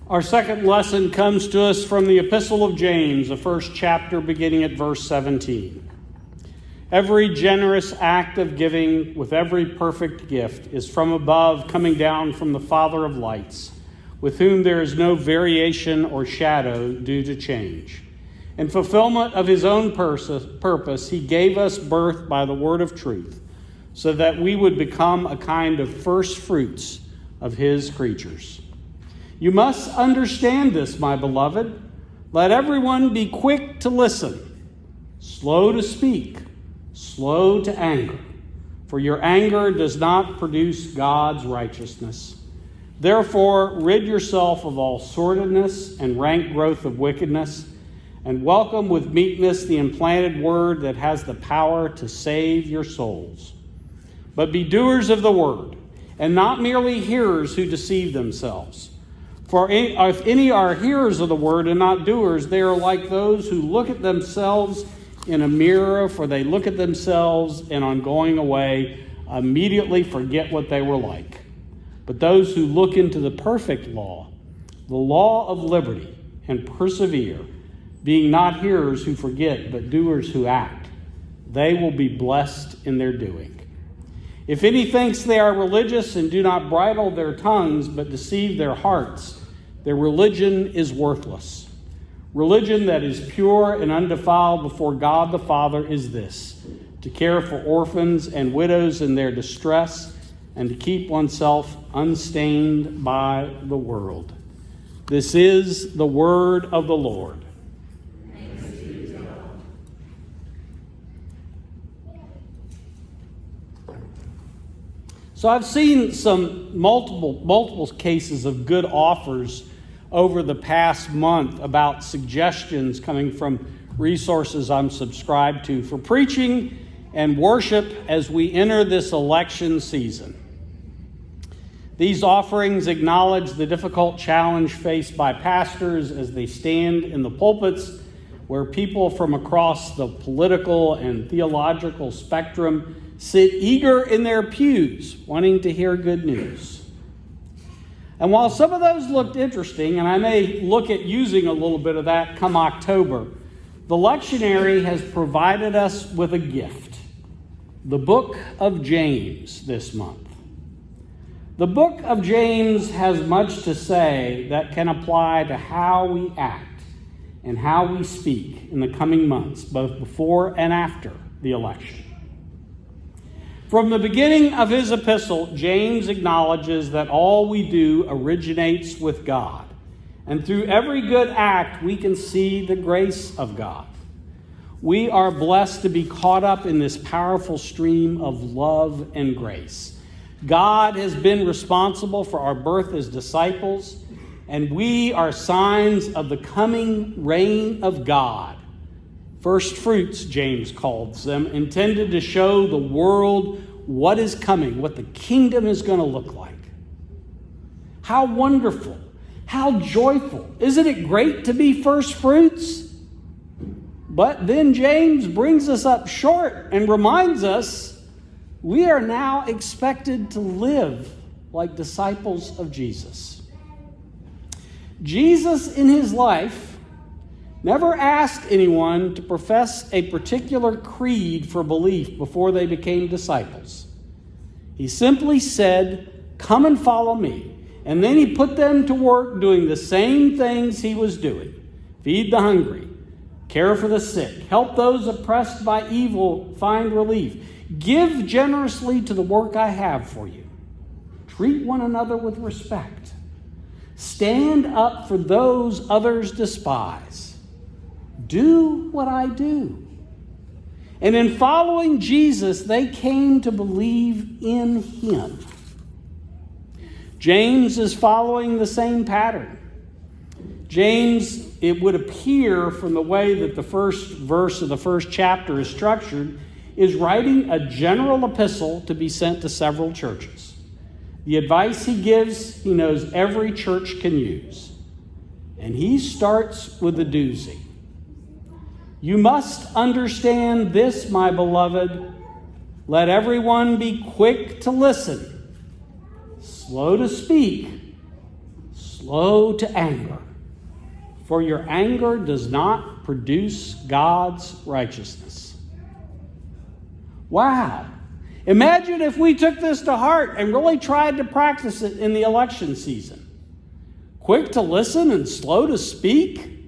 Our second lesson comes to us from the Epistle of James, the first chapter, beginning at verse 17. Every generous act of giving with every perfect gift is from above, coming down from the Father of lights, with whom there is no variation or shadow due to change. In fulfillment of his own purpose, he gave us birth by the word of truth, so that we would become a kind of first fruits of his creatures. You must understand this, my beloved. Let everyone be quick to listen, slow to speak, slow to anger, for your anger does not produce God's righteousness. Therefore, rid yourself of all sordidness and rank growth of wickedness, and welcome with meekness the implanted word that has the power to save your souls. But be doers of the word, and not merely hearers who deceive themselves. For if any are hearers of the word and not doers, they are like those who look at themselves in a mirror, for they look at themselves and on going away immediately forget what they were like. But those who look into the perfect law, the law of liberty, and persevere, being not hearers who forget, but doers who act, they will be blessed in their doing. If any thinks they are religious and do not bridle their tongues, but deceive their hearts, their religion is worthless. Religion that is pure and undefiled before God the Father is this: to care for orphans and widows in their distress, and to keep oneself unstained by the world. This is the word of the Lord. So I've seen some multiple cases of good offers over the past month about suggestions coming from resources I'm subscribed to for preaching and worship as we enter this election season. These offerings acknowledge the difficult challenge faced by pastors as they stand in the pulpits where people from across the political and theological spectrum sit eager in their pews, wanting to hear good news. And while some of those looked interesting, and I may look at using a little bit of that come October, the lectionary has provided us with a gift, the book of James this month. The book of James has much to say that can apply to how we act and how we speak in the coming months, both before and after the election. From the beginning of his epistle, James acknowledges that all we do originates with God. And through every good act, we can see the grace of God. We are blessed to be caught up in this powerful stream of love and grace. God has been responsible for our birth as disciples, and we are signs of the coming reign of God. First fruits, James calls them, intended to show the world what is coming, what the kingdom is going to look like. How wonderful, how joyful. Isn't it great to be first fruits? But then James brings us up short and reminds us we are now expected to live like disciples of Jesus. Jesus in his life never asked anyone to profess a particular creed for belief before they became disciples. He simply said, "Come and follow me." And then he put them to work doing the same things he was doing. Feed the hungry, care for the sick, help those oppressed by evil find relief, give generously to the work I have for you, treat one another with respect, stand up for those others despise. Do what I do. And in following Jesus, they came to believe in him. James is following the same pattern. James, it would appear from the way that the first verse of the first chapter is structured, is writing a general epistle to be sent to several churches. The advice he gives, he knows every church can use. And he starts with a doozy. You must understand this, my beloved. Let everyone be quick to listen, slow to speak, slow to anger, for your anger does not produce God's righteousness. Wow. Imagine if we took this to heart and really tried to practice it in the election season. Quick to listen and slow to speak?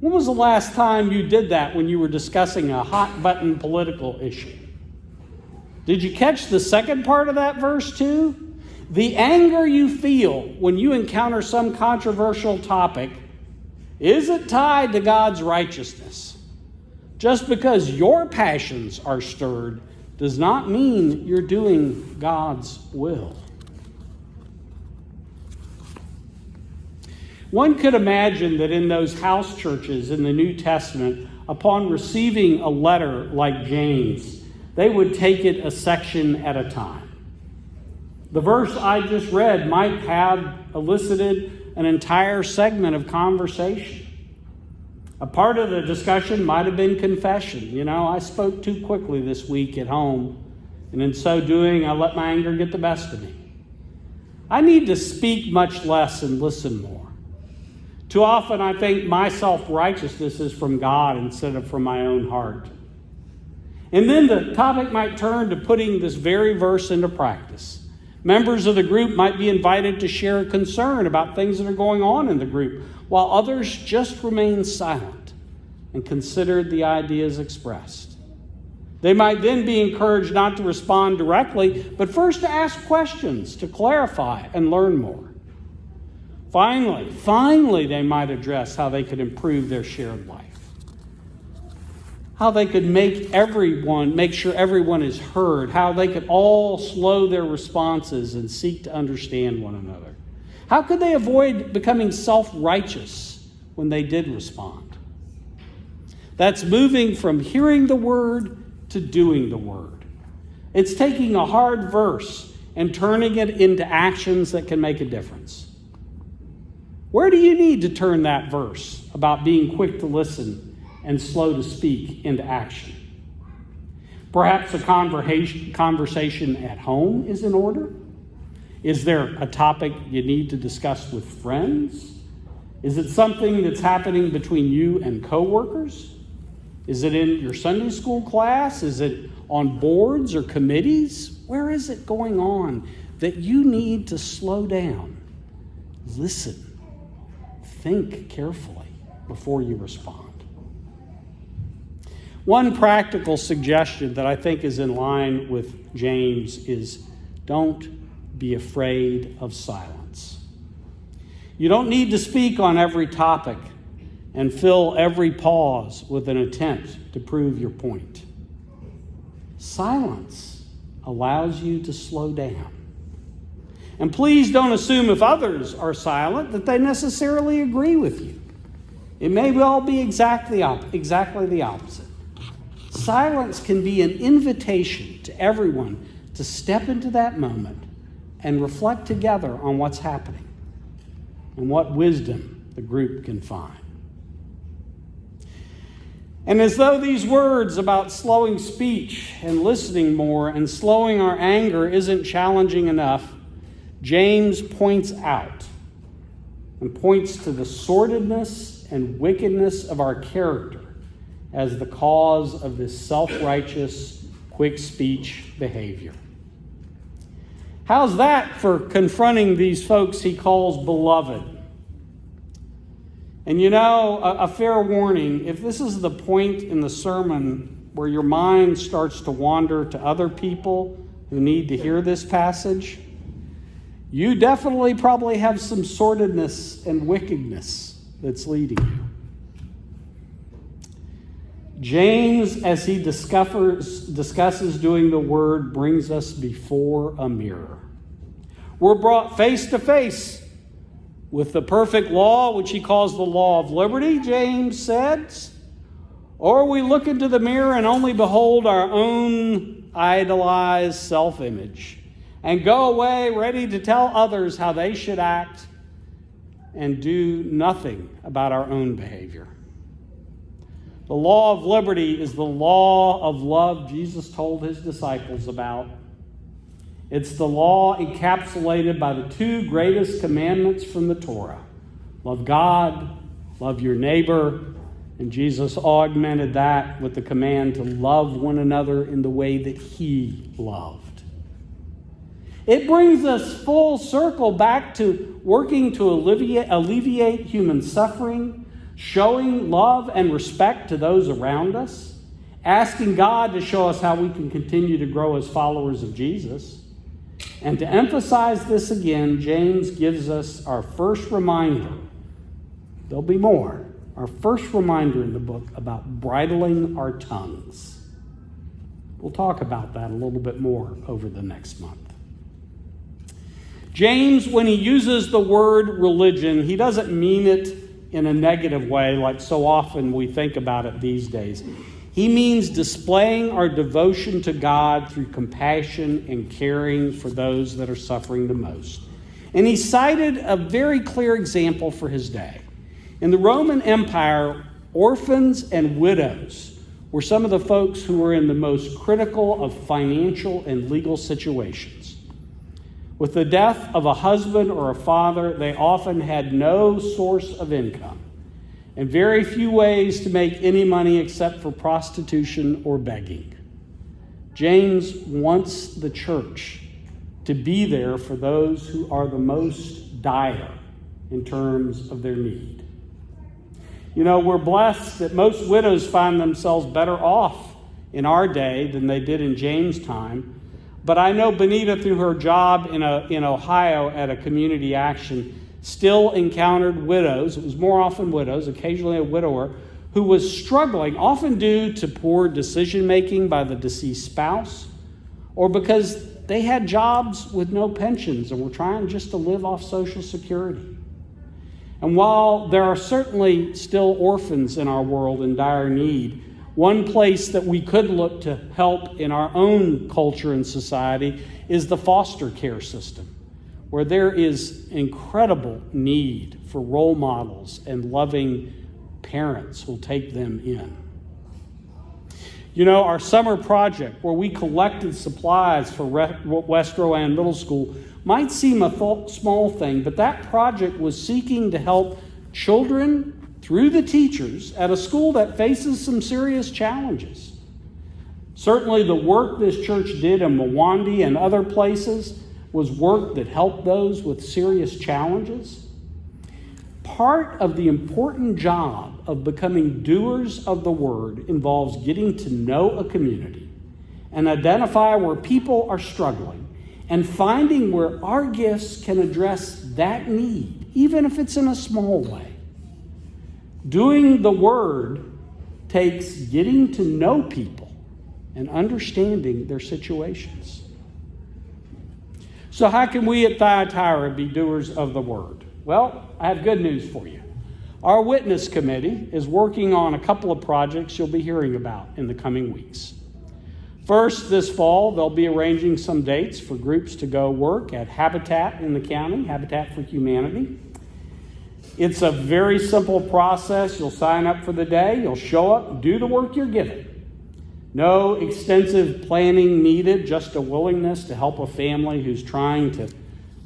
When was the last time you did that when you were discussing a hot-button political issue? Did you catch the second part of that verse too? The anger you feel when you encounter some controversial topic isn't tied to God's righteousness. Just because your passions are stirred does not mean you're doing God's will. One could imagine that in those house churches in the New Testament, upon receiving a letter like James, they would take it a section at a time. The verse I just read might have elicited an entire segment of conversation. A part of the discussion might have been confession. I spoke too quickly this week at home, and in so doing, I let my anger get the best of me. I need to speak much less and listen more. Too often, I think my self-righteousness is from God instead of from my own heart. And then the topic might turn to putting this very verse into practice. Members of the group might be invited to share a concern about things that are going on in the group, while others just remain silent and considered the ideas expressed. They might then be encouraged not to respond directly, but first to ask questions to clarify and learn more. Finally, they might address how they could improve their shared life. How they could make sure everyone is heard. How they could all slow their responses and seek to understand one another. How could they avoid becoming self-righteous when they did respond? That's moving from hearing the word to doing the word. It's taking a hard verse and turning it into actions that can make a difference. Where do you need to turn that verse about being quick to listen and slow to speak into action? Perhaps a conversation at home is in order? Is there a topic you need to discuss with friends? Is it something that's happening between you and coworkers? Is it in your Sunday school class? Is it on boards or committees? Where is it going on that you need to slow down, listen, think carefully before you respond? One practical suggestion that I think is in line with James is don't be afraid of silence. You don't need to speak on every topic and fill every pause with an attempt to prove your point. Silence allows you to slow down. And please don't assume if others are silent that they necessarily agree with you. It may well be exactly the opposite. Silence can be an invitation to everyone to step into that moment and reflect together on what's happening and what wisdom the group can find. And as though these words about slowing speech and listening more and slowing our anger isn't challenging enough, James points out and points to the sordidness and wickedness of our character as the cause of this self-righteous, quick speech behavior. How's that for confronting these folks he calls beloved? And a fair warning, if this is the point in the sermon where your mind starts to wander to other people who need to hear this passage, you definitely probably have some sordidness and wickedness that's leading you. James, as he discusses doing the word, brings us before a mirror. We're brought face to face with the perfect law, which he calls the law of liberty, James says, or we look into the mirror and only behold our own idolized self-image and go away ready to tell others how they should act and do nothing about our own behavior. The law of liberty is the law of love Jesus told his disciples about. It's the law encapsulated by the two greatest commandments from the Torah. Love God, love your neighbor, and Jesus augmented that with the command to love one another in the way that he loved. It brings us full circle back to working to alleviate human suffering, showing love and respect to those around us, asking God to show us how we can continue to grow as followers of Jesus. And to emphasize this again, James gives us our first reminder. There'll be more. Our first reminder in the book about bridling our tongues. We'll talk about that a little bit more over the next month. James, when he uses the word religion, he doesn't mean it in a negative way like so often we think about it these days. He means displaying our devotion to God through compassion and caring for those that are suffering the most. And he cited a very clear example for his day. In the Roman Empire, orphans and widows were some of the folks who were in the most critical of financial and legal situations. With the death of a husband or a father, they often had no source of income and very few ways to make any money except for prostitution or begging. James wants the church to be there for those who are the most dire in terms of their need. You know, we're blessed that most widows find themselves better off in our day than they did in James' time. But I know Benita, through her job in Ohio at a community action, still encountered widows. It was more often widows, occasionally a widower, who was struggling, often due to poor decision-making by the deceased spouse, or because they had jobs with no pensions and were trying just to live off Social Security. And while there are certainly still orphans in our world in dire need, one place that we could look to help in our own culture and society is the foster care system, where there is incredible need for role models and loving parents who'll take them in. You know, our summer project where we collected supplies for West Rowan Middle School might seem a small thing, but that project was seeking to help children through the teachers at a school that faces some serious challenges. Certainly the work this church did in Wotd and other places was work that helped those with serious challenges. Part of the important job of becoming doers of the word involves getting to know a community and identify where people are struggling and finding where our gifts can address that need, even if it's in a small way. Doing the word takes getting to know people and understanding their situations. So how can we at Thyatira be doers of the word? Well, I have good news for you. Our witness committee is working on a couple of projects you'll be hearing about in the coming weeks. First, this fall, they'll be arranging some dates for groups to go work at Habitat in the county, Habitat for Humanity. It's a very simple process. You'll sign up for the day, you'll show up, do the work you're given. No extensive planning needed, just a willingness to help a family who's trying to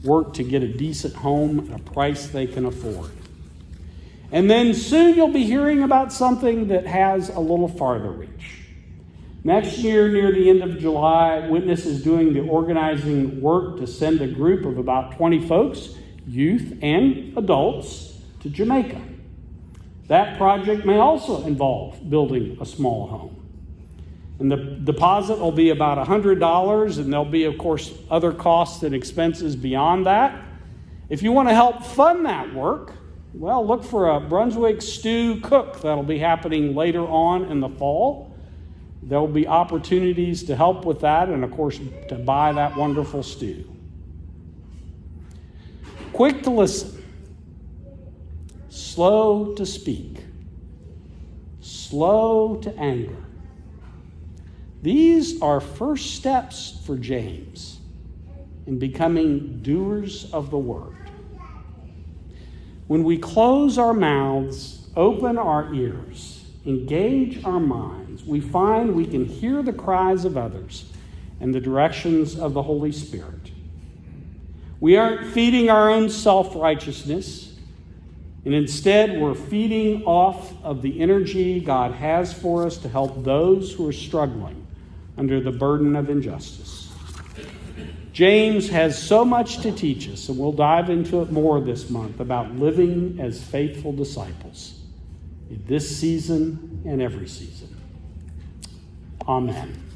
work to get a decent home at a price they can afford. And then soon you'll be hearing about something that has a little farther reach. Next year, near the end of July, Witness is doing the organizing work to send a group of about 20 folks, youth and adults, to Jamaica. That project may also involve building a small home. And the deposit will be about $100, and there'll be, of course, other costs and expenses beyond that. If you want to help fund that work, well, look for a Brunswick stew cook that'll be happening later on in the fall. There will be opportunities to help with that and, of course, to buy that wonderful stew. Quick to listen, slow to speak, slow to anger. These are first steps for James in becoming doers of the word. When we close our mouths, open our ears, engage our minds, we find we can hear the cries of others and the directions of the Holy Spirit. We aren't feeding our own self-righteousness, and instead we're feeding off of the energy God has for us to help those who are struggling under the burden of injustice. James has so much to teach us, and we'll dive into it more this month about living as faithful disciples in this season and every season. Amen.